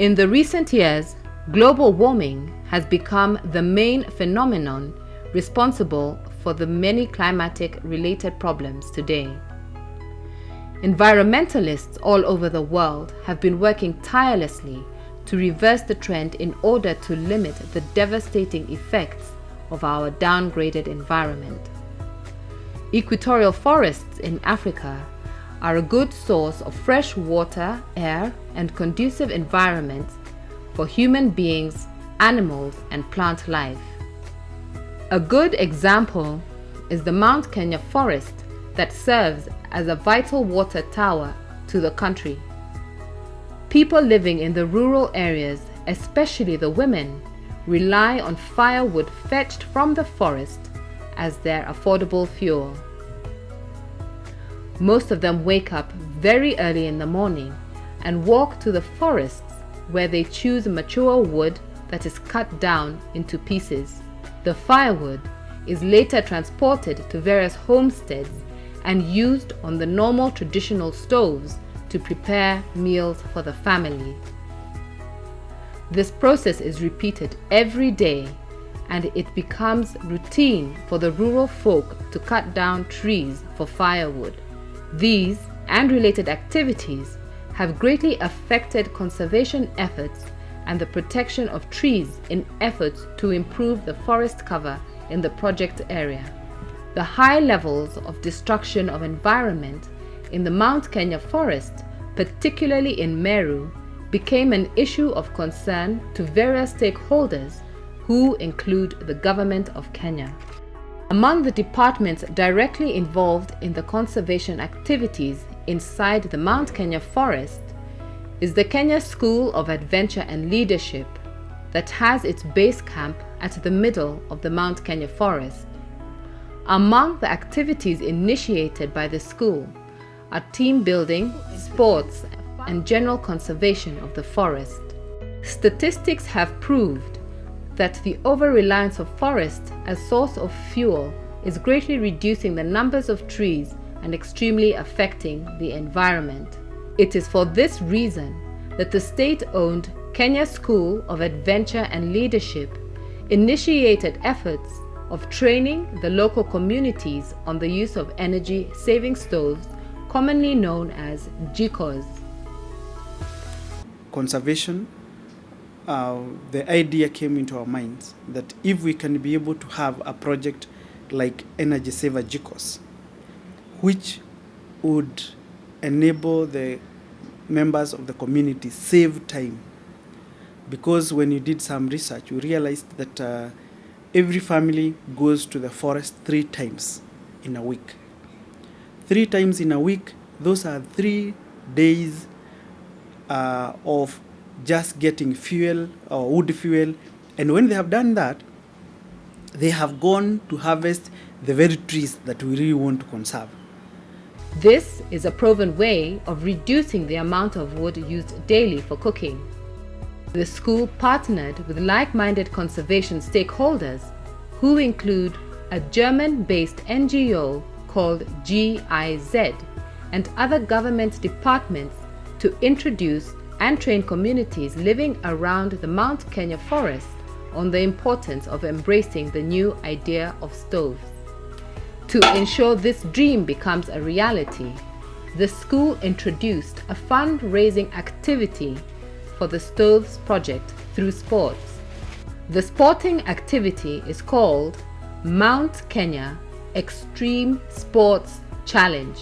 In the recent years, global warming has become the main phenomenon responsible for the many climatic-related problems today. Environmentalists all over the world have been working tirelessly to reverse the trend in order to limit the devastating effects of our downgraded environment. Equatorial forests in Africa are a good source of fresh water, air, and conducive environments for human beings, animals, and plant life. A good example is the Mount Kenya forest that serves as a vital water tower to the country. People living in the rural areas, especially the women, rely on firewood fetched from the forest as their affordable fuel. Most of them wake up very early in the morning and walk to the forests where they choose mature wood that is cut down into pieces. The firewood is later transported to various homesteads and used on the normal traditional stoves to prepare meals for the family. This process is repeated every day, and it becomes routine for the rural folk to cut down trees for firewood. These and related activities have greatly affected conservation efforts and the protection of trees in efforts to improve the forest cover in the project area. The high levels of destruction of environment in the Mount Kenya forest, particularly in Meru, became an issue of concern to various stakeholders who include the government of Kenya. Among the departments directly involved in the conservation activities inside the Mount Kenya forest is the Kenya School of Adventure and Leadership that has its base camp at the middle of the Mount Kenya forest. Among the activities initiated by the school are team building, sports, and general conservation of the forest. Statistics have proved that the over-reliance of forests as source of fuel is greatly reducing the numbers of trees and extremely affecting the environment. It is for this reason that the state-owned Kenya School of Adventure and Leadership initiated efforts of training the local communities on the use of energy-saving stoves, commonly known as Jikos. Conservation, the idea came into our minds that if we can be able to have a project like Energy Saver Jikos, which would enable the members of the community save time. Because when you did some research, you realized that every family goes to the forest 3 times in a week. 3 times in a week, those are 3 days of just getting fuel or wood fuel. And when they have done that, they have gone to harvest the very trees that we really want to conserve. This is a proven way of reducing the amount of wood used daily for cooking. The school partnered with like-minded conservation stakeholders who include a German-based NGO called GIZ and other government departments to introduce and train communities living around the Mount Kenya forest on the importance of embracing the new idea of stoves. To ensure this dream becomes a reality, the school introduced a fundraising activity for the Stoves project through sports. The sporting activity is called Mount Kenya Extreme Sports Challenge.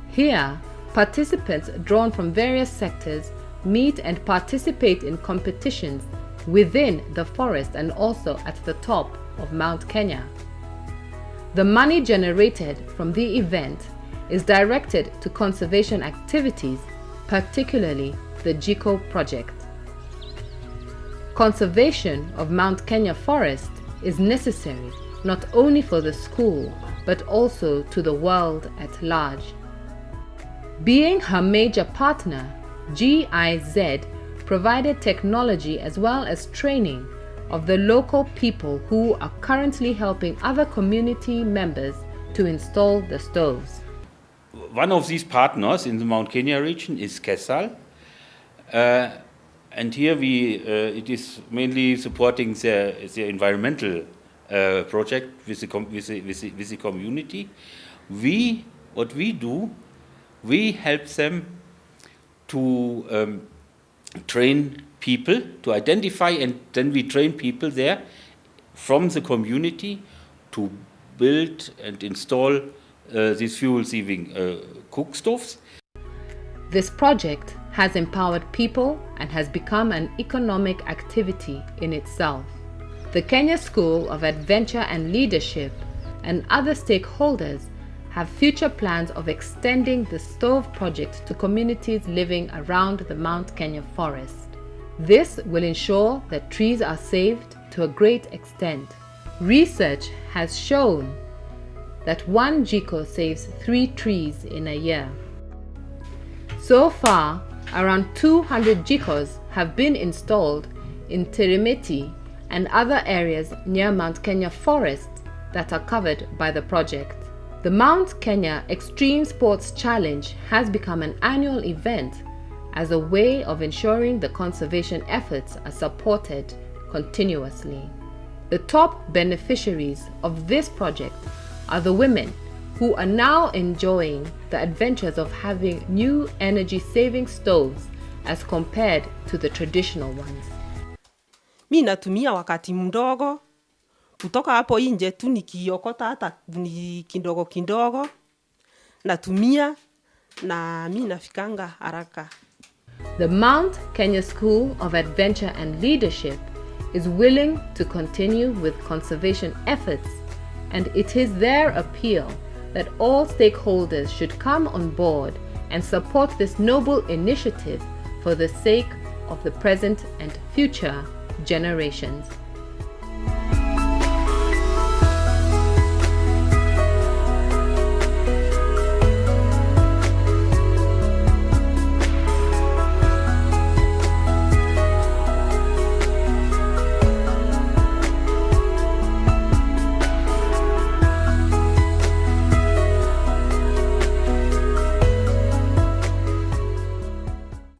Here, participants drawn from various sectors meet and participate in competitions within the forest and also at the top of Mount Kenya. The money generated from the event is directed to conservation activities, particularly the Jiko project. Conservation of Mount Kenya forest is necessary not only for the school but also to the world at large. Being her major partner, GIZ provided technology as well as training of the local people who are currently helping other community members to install the stoves. One of these partners in the Mount Kenya region is Kesal. And here it is mainly supporting the environmental project with the community. What we do, we help them to train people, to identify, and then we train people there from the community to build and install these fuel-saving cook stoves. This project has empowered people and has become an economic activity in itself. The Kenya School of Adventure and Leadership and other stakeholders have future plans of extending the stove project to communities living around the Mount Kenya forest. This will ensure that trees are saved to a great extent. Research has shown that 1 Jiko saves 3 trees in a year. So far, around 200 Jikos have been installed in Tirimiti and other areas near Mount Kenya forest that are covered by the project. The Mount Kenya Extreme Sports Challenge has become an annual event as a way of ensuring the conservation efforts are supported continuously. The top beneficiaries of this project are the women who are now enjoying the adventures of having new energy-saving stoves as compared to the traditional ones. Mi natumia wakati mdogo, kutoka hapo nje tu nikiokota hata ni kidogo kidogo, natumia na mi nafikanga haraka. The Mount Kenya School of Adventure and Leadership is willing to continue with conservation efforts, and it is their appeal that all stakeholders should come on board and support this noble initiative for the sake of the present and future generations.